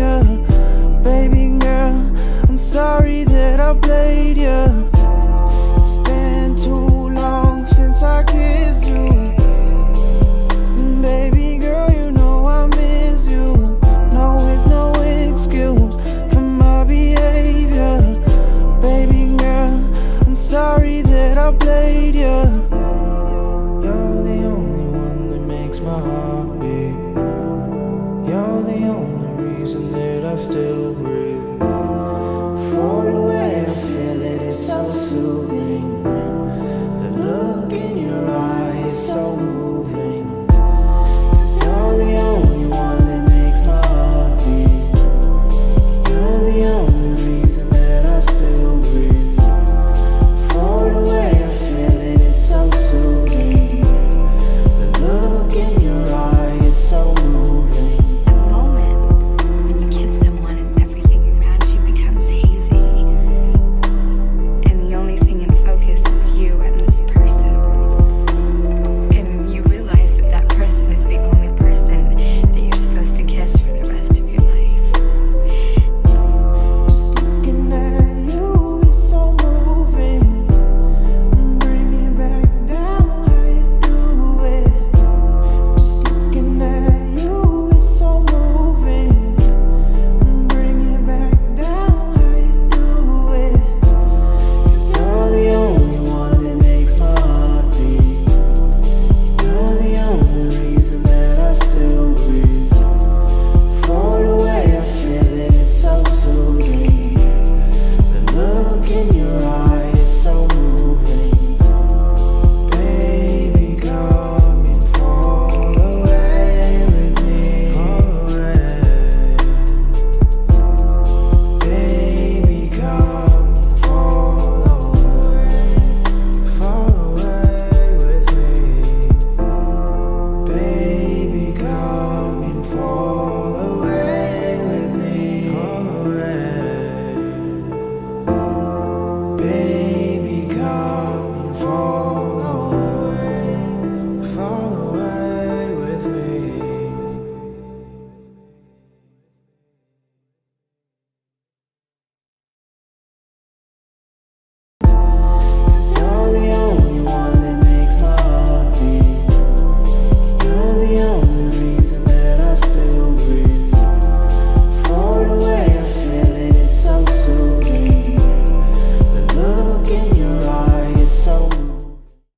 behavior. Baby girl, I'm sorry that I played you. It's been too long since I kissed you. Baby girl, you know I miss you. No, it's no excuse for my behavior. Baby girl, I'm sorry that I played you. You're the only one that makes my heart beat. You're the only reason that I still breathe.